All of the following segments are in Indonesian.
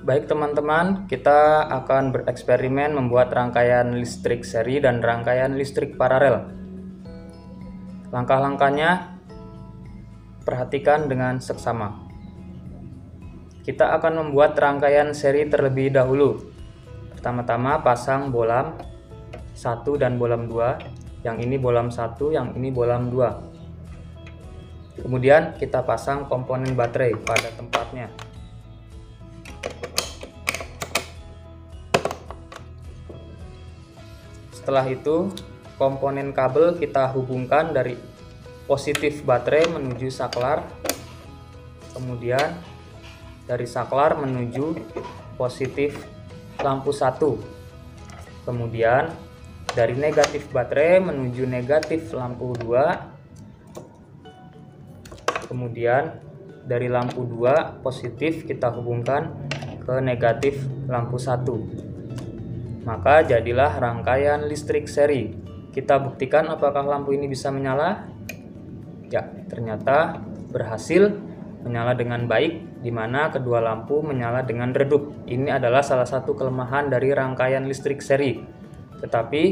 Baik teman-teman, kita akan bereksperimen membuat rangkaian listrik seri dan rangkaian listrik paralel. Langkah-langkahnya perhatikan dengan seksama. Kita akan membuat rangkaian seri terlebih dahulu. Pertama-tama pasang bolam 1 dan bolam 2. Yang ini bolam 1, yang ini bolam 2. Kemudian kita pasang komponen baterai pada tempatnya. Setelah itu, komponen kabel kita hubungkan dari positif baterai menuju saklar, kemudian dari saklar menuju positif lampu 1, kemudian dari negatif baterai menuju negatif lampu 2, kemudian dari lampu 2 positif kita hubungkan ke negatif lampu 1. Maka jadilah rangkaian listrik seri. Kita buktikan apakah lampu ini bisa menyala. Ya, ternyata berhasil menyala dengan baik, di mana kedua lampu menyala dengan redup. Ini adalah salah satu kelemahan dari rangkaian listrik seri. Tetapi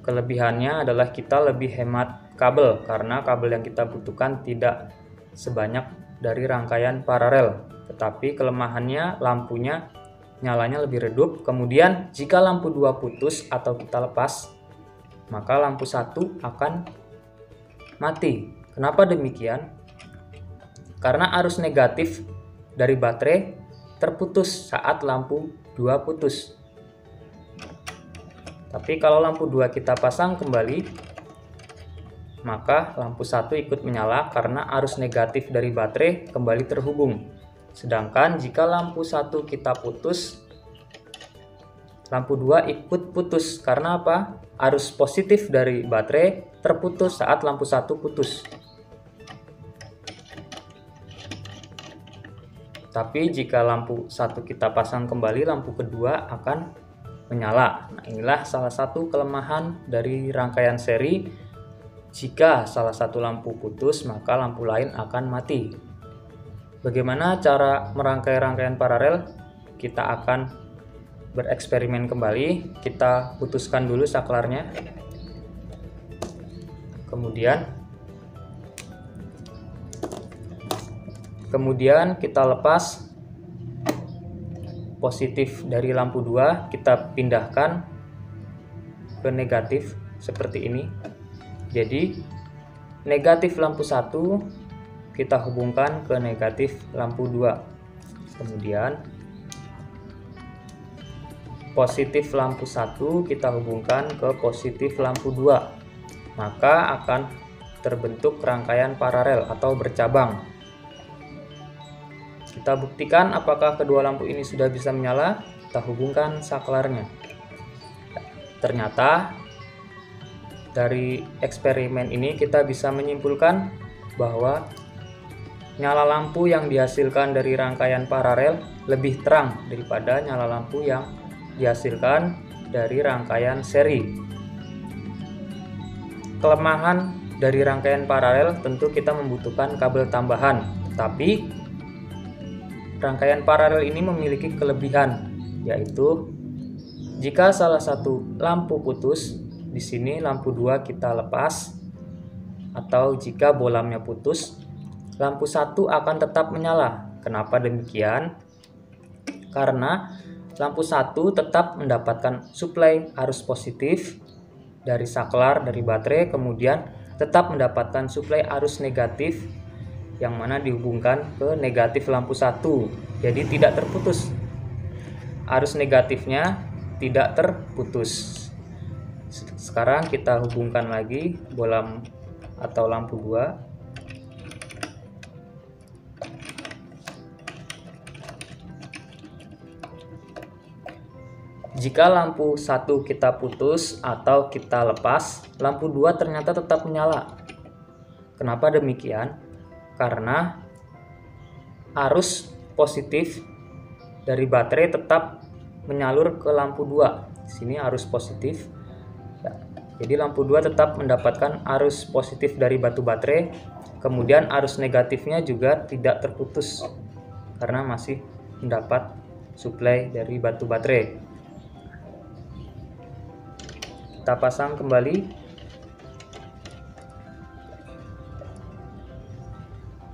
kelebihannya adalah kita lebih hemat kabel, karena kabel yang kita butuhkan tidak sebanyak dari rangkaian paralel. Tetapi kelemahannya lampunya nyalanya lebih redup. Kemudian jika lampu 2 putus atau kita lepas, maka lampu 1 akan mati. Kenapa demikian? Karena arus negatif dari baterai terputus saat lampu 2 putus. Tapi kalau lampu 2 kita pasang kembali, maka lampu 1 ikut menyala karena arus negatif dari baterai kembali terhubung. Sedangkan jika lampu 1 kita putus, lampu 2 ikut putus. Karena apa? Arus positif dari baterai terputus saat lampu 1 putus. Tapi jika lampu 1 kita pasang kembali, lampu kedua akan menyala. Nah, inilah salah satu kelemahan dari rangkaian seri. Jika salah satu lampu putus, maka lampu lain akan mati. Bagaimana cara merangkai rangkaian paralel? Kita akan bereksperimen kembali. Kita putuskan dulu saklarnya. Kemudian kita lepas positif dari lampu 2, kita pindahkan ke negatif seperti ini. Jadi negatif lampu 1 kita hubungkan ke negatif lampu 2. Kemudian positif lampu 1 kita hubungkan ke positif lampu 2. Maka akan terbentuk rangkaian paralel atau bercabang. Kita buktikan apakah kedua lampu ini sudah bisa menyala. Kita hubungkan saklarnya. Ternyata dari eksperimen ini kita bisa menyimpulkan bahwa nyala lampu yang dihasilkan dari rangkaian paralel lebih terang daripada nyala lampu yang dihasilkan dari rangkaian seri. Kelemahan dari rangkaian paralel tentu kita membutuhkan kabel tambahan, tapi rangkaian paralel ini memiliki kelebihan, yaitu jika salah satu lampu putus, di sini lampu 2 kita lepas, atau jika bolamnya putus, lampu 1 akan tetap menyala. Kenapa demikian? Karena lampu 1 tetap mendapatkan suplai arus positif dari saklar, dari baterai, kemudian tetap mendapatkan suplai arus negatif yang mana dihubungkan ke negatif lampu 1. Jadi tidak terputus. Arus negatifnya tidak terputus. Sekarang kita hubungkan lagi bolam atau lampu 2. Jika lampu 1 kita putus atau kita lepas, lampu 2 ternyata tetap menyala. Kenapa demikian? Karena arus positif dari baterai tetap menyalur ke lampu 2. Di sini arus positif. Jadi lampu 2 tetap mendapatkan arus positif dari batu baterai. Kemudian arus negatifnya juga tidak terputus karena masih mendapat suplai dari batu baterai. Kita pasang kembali.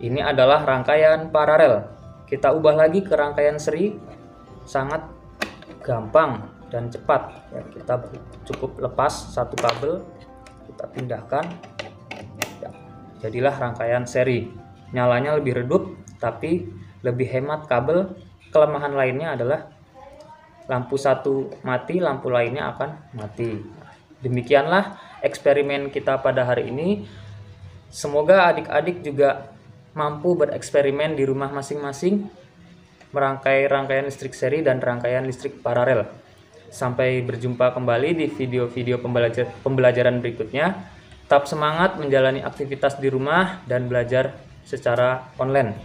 Ini adalah rangkaian paralel. Kita ubah lagi ke rangkaian seri, sangat gampang dan cepat. Ya, kita cukup lepas satu kabel, kita pindahkan. Ya, jadilah rangkaian seri. Nyalanya lebih redup, tapi lebih hemat kabel. Kelemahan lainnya adalah lampu satu mati, lampu lainnya akan mati. Demikianlah eksperimen kita pada hari ini. Semoga adik-adik juga mampu bereksperimen di rumah masing-masing, merangkai rangkaian listrik seri dan rangkaian listrik paralel. Sampai berjumpa kembali di video-video pembelajaran berikutnya. Tetap semangat menjalani aktivitas di rumah dan belajar secara online.